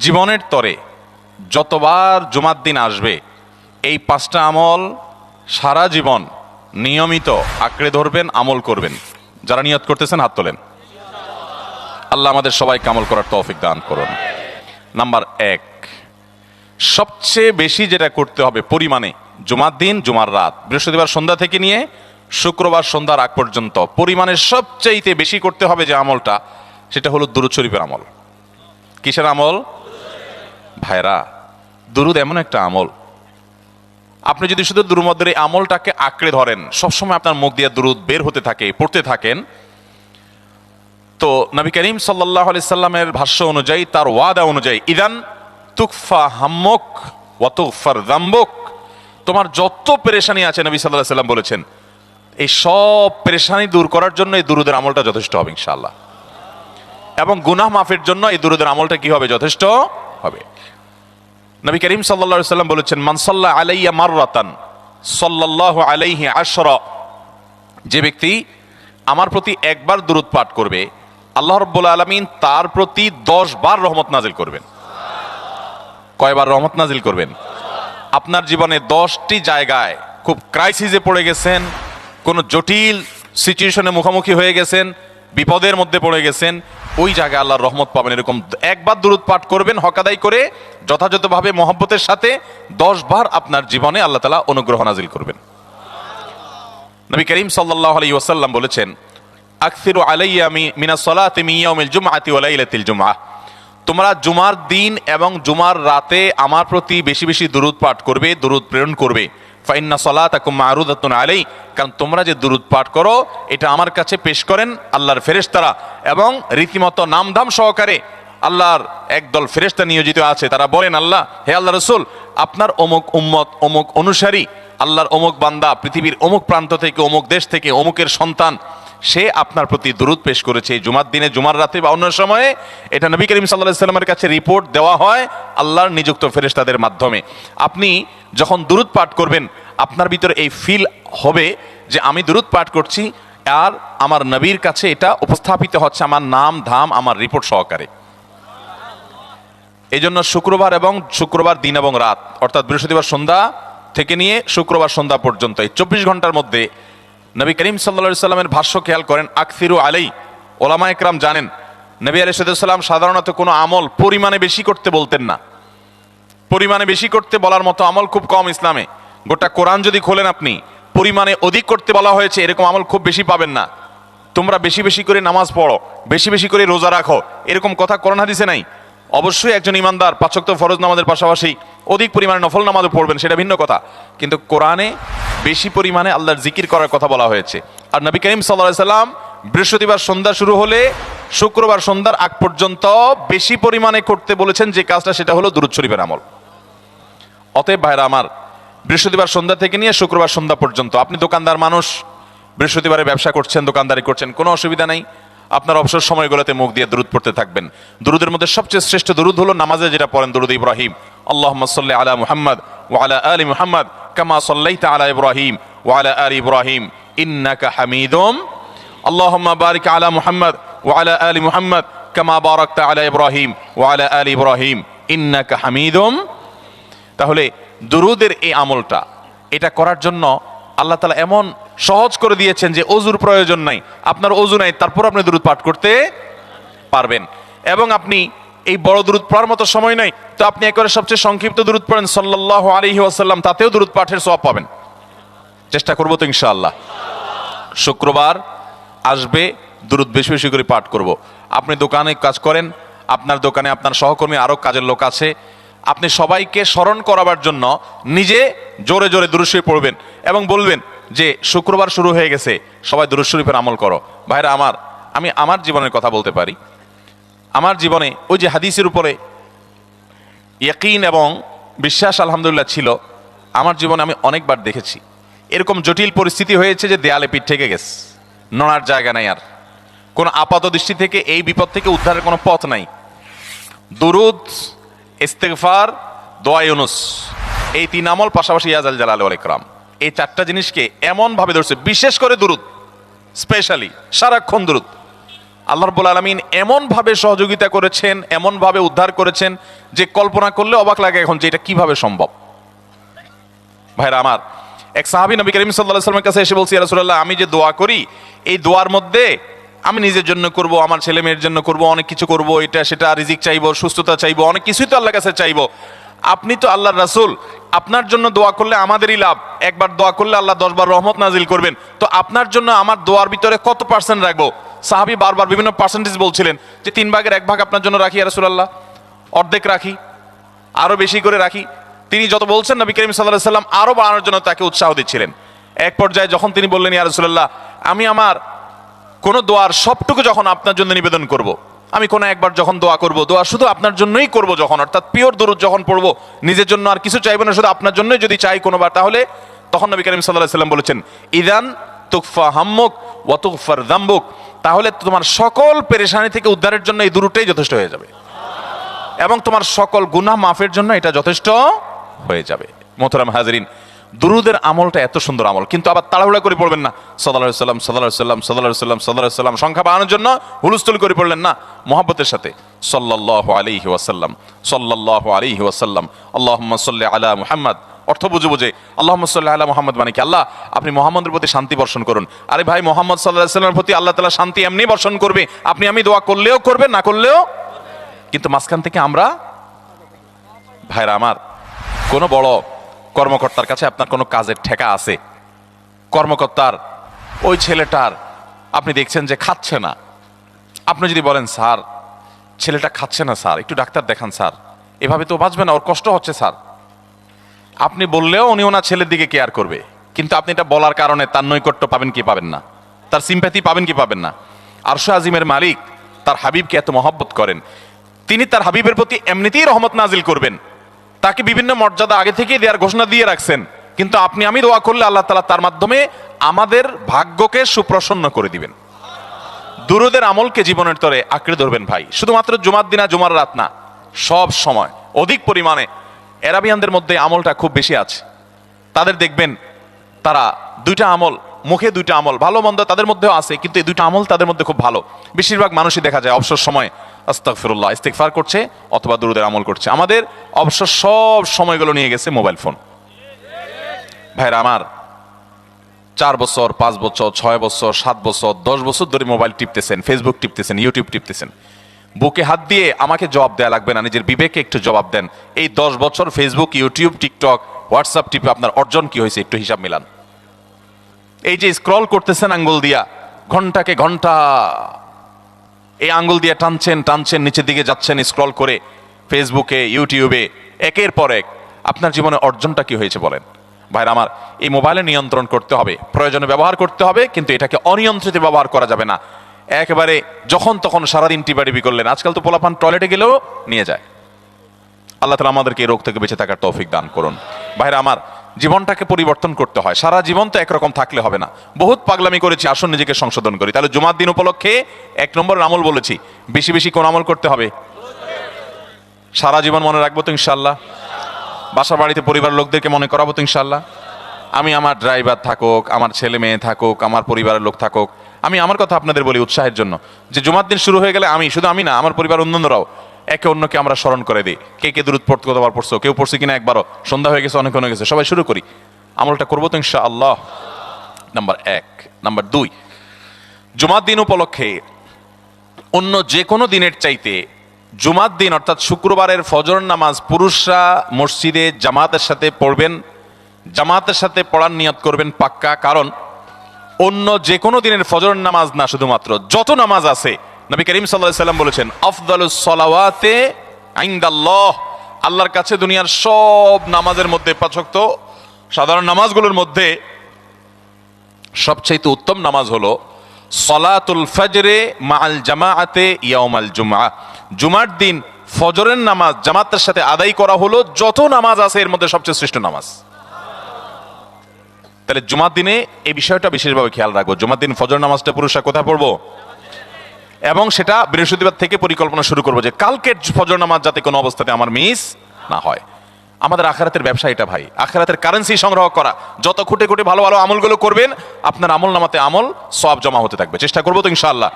জীবনের তরে যতবার জুমার দিন আসবে এই 5টা আমল সারা জীবন নিয়মিত আঁকড়ে ধরবেন, আমল করবেন। যারা নিয়ত করতেছেন হাত তোলেন। আল্লাহ আমাদের সবাইকে আমল করার তৌফিক দান করুন। নাম্বার 1, সবচেয়ে বেশি যেটা করতে হবে পরিমাণে, জুমার দিন, জুমার রাত, বৃহস্পতিবার সন্ধ্যা থেকে নিয়ে শুক্রবার সন্ধ্যার আগ পর্যন্ত পরিমাণে সবচাইতে বেশি করতে হবে যে আমলটা, সেটা হলো দুরূদ শরীফের আমল। কিসের আমল? ভাইরা, দুরূদ এমন একটা আমল, আপনি যদি শুধু দুরূদের এই আমলটাকে আঁকড়ে ধরেন, সবসময় আপনার মুখ দিয়ে দুরূদ বের হতে থাকে, পড়তে থাকেন, তো নবী করিম সাল্লাল্লাহু আলাইহি সাল্লামের ভাষ্য অনুযায়ী, তার ওয়াদা অনুযায়ী, ইদান তুকফা হাম্মুক ওয়া তুগফার যামবুক, তোমার যত পেরেশানি আছে নবী সাল্লাল্লাহু আলাইহি সাল্লাম বলেছেন, এই সব পেরেশানি দূর করার জন্য এই দুরূদের আমলটা যথেষ্ট হবে ইনশাআল্লাহ। এবং গুনাহ মাফের জন্য এই দুরূদের আমলটা কি হবে? যথেষ্ট হবে। নবী করিম সাল্লাল্লাহু আলাইহি সাল্লাম বলেছেন, মান সাল্লা আলাইয়া মাররাতান সাল্লাল্লাহু আলাইহি আশরা, যে ব্যক্তি আমার প্রতি একবার দুরূদ পাঠ করবে, আল্লাহ রাব্বুল আলামিন তার প্রতি 10 বার রহমত নাজিল করবেন। কয়বার রহমত নাজিল করবেন? আপনার জীবনে 10টি জায়গায় খুব ক্রাইসিসে পড়ে গেছেন, কোন জটিল সিচুয়েশনে মুখোমুখি হয়ে গেছেন, বিপদের মধ্যে পড়ে গেছেন, ওই জায়গায় আল্লাহর রহমত পাবেন। এরকম একবার দুরূদ পাঠ করবেন হক আদায় করে, যথাযথভাবে মহব্বতের সাথে 10 বার আপনার জীবনে আল্লাহ তাআলা অনুগ্রহ নাজিল করবেন। নবী করিম সাল্লাল্লাহু আলাইহি ওয়াসাল্লাম বলেছেন, আকসিরু আলাইয়া মিনাস সালাতি মিন ইয়াউমিল জুমআতি ওয়া লাইলাতিল জুমআহ, তোমরা জুমার দিন এবং জুমার রাতে আমার প্রতি বেশি বেশি দুরূদ পাঠ করবে, দুরূদ প্রেরণ করবে। ফাইন্না সালাতাকুম মা'রুদাতুন আলাই, কারণ তোমরা যে দুরূদ পাঠ করো এটা আমার কাছে পেশ করেন আল্লাহর ফেরেশতারা, এবং রীতিমতো নামধাম সহকারে আল্লাহর একদল ফেরেশতা নিয়োজিত আছে। তারা বলেন, আল্লাহ, হে আল্লাহ রাসূল, আপনার অমুক উম্মত, অমুক অনুসারী, আল্লাহর অমুক বান্দা পৃথিবীর অমুক প্রান্ত থেকে, অমুক দেশ থেকে, অমুকের সন্তান, সে আপনার প্রতি দুরূদ পেশ করেছে জুমার দিনে, জুমার রাতে বা অন্য সময়ে। এটা নবী করিম সাল্লাল্লাহু আলাইহি সাল্লামের কাছে রিপোর্ট দেওয়া হয় আল্লাহর নিযুক্ত ফেরেশতাদের মাধ্যমে। আপনি যখন দুরূদ পাঠ করবেন, আপনার ভিতরে এই ফিল হবে যে আমি দুরূদ পাঠ করছি আর আমার নবীর কাছে এটা উপস্থাপিত হচ্ছে আমার নাম ধাম, আমার রিপোর্ট সহকারে। এই জন্য শুক্রবার দিন এবং রাত, অর্থাৎ বৃহস্পতিবার সন্ধ্যা থেকে নিয়ে শুক্রবার সন্ধ্যা পর্যন্ত এই 24 ঘন্টার মধ্যে নবী করিম সাল্লাল্লাহু আলাইহি সাল্লামের ভাষ্য খেয়াল করেন, আকসিরু আলাই, ওলামা একরাম জানেন নবী আলাইহিস সালাম সাধারণত কোনো আমল পরিমাণে বেশি করতে বলতেন না। পরিমাণে বেশি করতে বলার মতো আমল খুব কম ইসলামে। গোটা কোরআন যদি খোলেন আপনি, পরিমাণে অধিক করতে বলা হয়েছে এরকম আমল খুব বেশি পাবেন না। তোমরা বেশি বেশি করে নামাজ পড়ো, বেশি বেশি করে রোজা রাখো, এরকম কথা কোরআন হাদিসে নাই। অবশ্যই একজন ইমানদার 5 ওয়াক্ত ফরজ নামাজের পাশাপাশি অধিক পরিমাণে নফল নামাজও পড়বেন, সেটা ভিন্ন কথা, কিন্তু কোরআনে বেশি পরিমাণে আল্লাহর জিকির করার কথা বলা হয়েছে। আর নবী করিম সাল্লাল্লাহু আলাইহি সাল্লাম বৃহস্পতিবার সন্ধ্যা শুরু হলে শুক্রবার সন্ধ্যার আগ পর্যন্ত বেশি পরিমাণে করতে বলেছেন যে কাজটা, সেটা হলো দুরূদ শরীফের আমল। অতএব ভাইরা আমার, বৃহস্পতিবার সন্ধ্যা থেকে নিয়ে শুক্রবার সন্ধ্যা পর্যন্ত, আপনি দোকানদার মানুষ, বৃহস্পতিবারে ব্যবসা করছেন, দোকানদারি করছেন, কোনো অসুবিধা নাই, আপনার অবসর সময়গুলোতে মুখ দিয়ে দুরূদ পড়তে থাকবেন। দুরূদের মধ্যে সবচেয়ে শ্রেষ্ঠ দুরূদ হলো নামাজে যেটা পড়েন, দুরূদ ইব্রাহিম, আল্লাহুম্মা সাল্লি আলা মুহাম্মদ ওয়া আলা আলি মুহাম্মদ কামা সাল্লাইতা আলা ইব্রাহিম ওয়া আলা আলি ইব্রাহিম ইন্নাকা হামিদুম, আল্লাহুম্মা বারিক আলা মুহাম্মদ ওয়া আলা আলি মুহাম্মদ কামা বারাকতা আলা ইব্রাহিম ওয়া আলা আলি ইব্রাহিম ইন্নাকা হামিদুম। তাহলে দুরূদের এই আমলটা, এটা করার জন্য আল্লাহ তাআলা এমন সহজ করে দিয়েছেন যে ওযুর প্রয়োজন নাই। আপনার ওযু নাই, তারপর আপনি দুরূদ পাঠ করতে পারবেন। এবং আপনি এই বড় দুরূদ পড়ার মতো সময় নাই, তো আপনি একেবারে সবচেয়ে সংক্ষিপ্ত দুরূদ পড়েন সাল্লাল্লাহু আলাইহি ওয়াসাল্লাম, তাতেও দুরূদ পাঠের সওয়াব পাবেন। চেষ্টা করব তো ইনশাআল্লাহ। শুক্রবার আসবে, দুরূদ বেশি বেশি করে পাঠ করব। আপনি দোকানে কাজ করেন, আপনার দোকানে আপনার সহকর্মী আরো কাজের লোক আছে, আপনি সবাইকে স্মরণ করাবার জন্য নিজে জোরে জোরে দুরূদ শরীফ পড়বেন এবং বলবেন যে শুক্রবার শুরু হয়ে গেছে, সবাই দুরূদ শরীফের আমল করো। ভাইরা আমার, আমি আমার জীবনের কথা বলতে পারি। আমার জীবনে ওই যে হাদিসের উপরে ইয়াকিন এবং বিশ্বাস আলহামদুলিল্লাহ ছিল, আমার জীবনে আমি অনেকবার দেখেছি এরকম জটিল পরিস্থিতি হয়েছে যে দেয়ালে পিঠ থেকে গেছে, নড়ার জায়গা নাই, আর কোন আপাত দৃষ্টি থেকে এই বিপদ থেকে উদ্ধারের কোনো পথ নাই। দুরূদ, ইস্তেগফার, দোয়া ইউনুস, এই 3 আমল, পাশাপাশি ইয়া জাল জালালি ওয়াল ইকরাম, এই 4টা জিনিসকে এমন ভাবে ধরছে, বিশেষ করে দুরূদ, স্পেশালি সারাক্ষণ দুরূদ। আল্লাহ রাব্বুল আলামিন এমন ভাবে সহযোগিতা করেছেন, এমন ভাবে উদ্ধার করেছেন যে কল্পনা করলে অবাক লাগে এখন যে এটা কিভাবে সম্ভব। ভাইরা আমার, এক সাহাবী নবী করিম সাল্লাল্লাহু আলাইহি ওয়াসাল্লামের কাছে এসে বলছি, ইয়া রাসূলুল্লাহ, আমি যে দোয়া করি এই দোয়ার মধ্যে আমি নিজের জন্য করব, আমার ছেলে মেয়ের জন্য করব, অনেক কিছু করব, এটা সেটা, রিজিক চাইবো, সুস্থতা চাইবো, অনেক কিছুই তো আল্লাহর কাছে চাইবো। আপনি তো আল্লাহর রাসূল, আপনার জন্য দোয়া করলে আমাদেরই লাভ, একবার দোয়া করলে আল্লাহ 10 বার রহমত নাজিল করবেন, তো আপনার জন্য আমার দোয়ার ভিতরে কত পার্সেন্ট রাখবো? সাহাবী বারবার বিভিন্ন পার্সেন্টেজ বলছিলেন যে 3 ভাগের 1 ভাগ আপনার জন্য রাখি ইয়া রাসূলুল্লাহ, অর্ধেক রাখি, আরো বেশি করে রাখি। তিনি যত বলছেন নবী করিম সাল্লাল্লাহু আলাইহি সাল্লাম আরো বাড়ানোর জন্য তাকে উৎসাহ দিচ্ছিলেন। এক পর্যায়ে যখন তিনি বললেন, ইয়া রাসূলুল্লাহ, আমি আমার কোন দোয়ার সবটুকু যখন আপনার জন্য নিবেদন করব, আমি কোনো একবার যখন দোয়া করব, দোয়া শুধু আপনার জন্যই করব যখন, অর্থাৎ পিওর দুরূদ যখন পড়বো, নিজের জন্য আর কিছু চাইবো না, শুধু আপনার জন্যই যদি চাই কোনোবার, তাহলে তখন নবী করিম সাল্লাল্লাহু আলাইহি সাল্লাম বলেছেন, ইদান তুকফা হাম্মুক ওয়া তুগফার যামবুক, তাহলে তোমার সকল পেরেশানি থেকে উদ্ধারের জন্য এই দুরূদটাই যথেষ্ট হয়ে যাবে এবং তোমার সকল গুনাহ মাফের জন্য এটা যথেষ্ট হয়ে যাবে। মোহতারাম হাজরিন, দুরুদের আমলটা এত সুন্দর আমল, কিন্তু আবার তাড়াহুড়া করে পড়বেন না, সাল্লাল্লাহু আলাইহি সাল্লাম সাল্লাল্লাহু আলাইহি সাল্লাম সাল্লাল্লাহু আলাইহি সাল্লাম সাল্লাল্লাহু আলাইহি সাল্লাম সংখ্যা বাড়ানোর জন্য হুলস্থুল করে পড়লেন না, মুহাব্বতের সাথে সাল্লাল্লাহু আলাইহি ওয়াসাল্লাম সাল্লাল্লাহু আলাইহি ওয়াসাল্লাম আল্লাহুম্মা সাল্লি আলা মুহাম্মদ, অর্থ বুঝে বুঝে আল্লাহুম্মা সাল্লি আলা মুহাম্মদ মানে কি, আল্লাহ আপনি মুহাম্মদের প্রতি শান্তি বর্ষণ করুন। আরে ভাই, মুহাম্মদ সাল্লাল্লাহু আলাইহি ওয়াসাল্লামের প্রতি আল্লাহ তাআলা শান্তি এমনি বর্ষণ করবে, আপনি আমি দোয়া করলেও করবেন, না করলেও। কিন্তু মাঝখান থেকে আমরা, ভাইরা আমার, কোন বড় কর্মকর্তার কাছে আপনার কোনো কাজের ঠেকা আছে, কর্মকর্তার ওই ছেলেটার আপনি দেখছেন যে খাচ্ছে না, আপনি যদি বলেন, স্যার ছেলেটা খাচ্ছে না স্যার, একটু ডাক্তার দেখান স্যার, এভাবে তো বাঁচবে না, ওর কষ্ট হচ্ছে স্যার, আপনি বললেও উনি ওনার ছেলের দিকে কেয়ার করবে, কিন্তু আপনি এটা বলার কারণে তার নৈকট্য পাবেন কি পাবেন না, তার সিম্প্যাথি পাবেন কি পাবেন না। আরশে আজিমের মালিক তার হাবিবকে এত মহব্বত করেন, তিনি তার হাবিবের প্রতি এমনিতেই রহমত নাজিল করবেন, তাকে বিভিন্ন মর্যাদা আগে থেকেই দেওয়ার ঘোষণা দিয়ে রাখছেন, কিন্তু আপনি আমি দোয়া করলে আল্লাহ তাআলা তার মাধ্যমে আমাদের ভাগ্যকে সুপ্রসন্ন করে দিবেন। দুরুদের আমলকে জীবনের তরে আঁকড়ে ধরবেন ভাই, শুধুমাত্র জুমার দিন আর জুমার রাত না, সব সময় অধিক পরিমাণে। এরাবিয়ানদের মধ্যে আমলটা খুব বেশি আছে, তাদের দেখবেন তারা দুইটা আমল, মুখে দুইটা আমল, ভালো মন্দ তাদের মধ্যেও আছে, কিন্তু এই দুইটা আমল তাদের মধ্যে খুব ভালো। বেশিরভাগ মানুষই দেখা যায় অবসর সময় আস্তাগফিরুল্লাহ ইস্তিগফার করছে অথবা দুরুদের আমল করছে। আমাদের অবসর সব সময়গুলো নিয়ে গেছে মোবাইল ফোন। ভাইরা আমার, 4 বছর 5 বছর 6 বছর 7 বছর 10 বছর ধরে মোবাইল টিপতেছেন, ফেসবুক টিপতেছেন, ইউটিউব টিপতেছেন, বুকে হাত দিয়ে আমাকে জবাব দেয়া লাগবে না, নিজের বিবেকে একটু জবাব দেন। এই 10 বছর ফেসবুক, ইউটিউব, টিকটক, হোয়াটসঅ্যাপ টিপে আপনার অর্জন কি হয়েছে একটু হিসাব মিলান। এই যে স্ক্রল করতেছেন আঙ্গুল দিয়া, ঘন্টাকে ঘন্টা এই আঙ্গুল দিয়ে টানছেন টানছেন, নিচের দিকে যাচ্ছেন স্ক্রল করে ফেসবুকে, ইউটিউবে, একের পর এক, আপনার জীবনে অর্জনটা কি হয়েছে বলেন? ভাইরা আমার, এই মোবাইলে নিয়ন্ত্রণ করতে হবে, প্রয়োজনে ব্যবহার করতে হবে, কিন্তু এটাকে অনিয়ন্ত্রিত ব্যবহার করা যাবে না। একেবারে যখন তখন সারাদিন টিপাটিপি করলেন, আজকাল তো পোলাপান টয়লেটে গেলেও নিয়ে যায়। আল্লাহ তাআলা আমাদেরকে এই রোগ থেকে বেঁচে থাকার তৌফিক দান করুন। ভাইরা আমার, জীবনটাকে পরিবর্তন করতে হয়, সারা জীবন তো একরকম থাকলে হবে না। বহুত পাগলামি করেছি, আসুন নিজেকে সংশোধন করি। তাহলে জুমার দিন উপলক্ষে 1 নম্বরের আমল বলেছি, বেশি বেশি কোন আমল করতে হবে? সারা জীবন মনে রাখবো তো ইনশাআল্লাহ, বাসা বাড়িতে পরিবার লোকদেরকে মনে করাবো তো ইনশাআল্লাহ। আমি আমার ড্রাইভার থাকুক, আমার ছেলে মেয়ে থাকুক, আমার পরিবারের লোক থাকুক, আমি আমার কথা আপনাদের বলি উৎসাহের জন্য, যে জুমার দিন শুরু হয়ে গেলে আমি, শুধু আমি না, আমার পরিবার অন্যান্যরাও একে অন্যকে আমরা স্মরণ করে দিই। কে কে দুরূদ পড়তে কতবার পড়ছো, কেউ পড়ছে কিনা একবারও, সন্ধ্যা হয়ে গেছে, অনেক হয়ে গেছে, সবাই শুরু করি, আমলটা করবো তো ইনশাআল্লাহ। নাম্বার 1। নাম্বার 2, জুমার দিন উপলক্ষে অন্য যে কোনো দিনের চাইতে জুমার দিন অর্থাৎ শুক্রবারের ফজর নামাজ পুরুষরা মসজিদে জামাতের সাথে পড়বেন, জামাতের সাথে পড়ার নিয়ত করবেন পাক্কা। কারণ অন্য যে কোনো দিনের ফজর নামাজ না, শুধুমাত্র যত নামাজ আছে, নবী করিম সাল্লাল্লাহু আলাইহি সাল্লাম বলেছেন, আফদালুস সালাওয়াতে ইনদাল্লাহ, আল্লাহর কাছে দুনিয়ার সব নামাজের মধ্যে, 5 ওয়াক্ত সাধারণ নামাজগুলোর মধ্যে সবচেয়ে উত্তম নামাজ হলো সলাতুল ফজরে মাআল জামাআতে ইয়াউমাল জুমআহ, জুমার দিন ফজরের নামাজ জামাতের সাথে আদায় করা হলো যত নামাজ আছে এর মধ্যে সবচেয়ে শ্রেষ্ঠ নামাজ। তাহলে জুমার দিনে এই বিষয়টা বিশেষভাবে খেয়াল রাখবো, জুমার দিন ফজর নামাজটা পুরুষরা কোথায় পড়বো, এবং সেটা বৃহস্পতিবার থেকে পরিকল্পনা শুরু করবো যে কালকের ফজর নামাজ যাতে কোনো অবস্থাতে আমার মিস না হয়। আমাদের আখিরাতের ব্যবসা এটা ভাই, আখিরাতের কারেন্সি সংগ্রহ করা। যত খুঁটে খুঁটে ভালো ভালো আমলগুলো করবেন, আপনার আমল নামাতে আমল সওয়াব জমা হতে থাকবে। চেষ্টা করবো তো ইনশাআল্লাহ।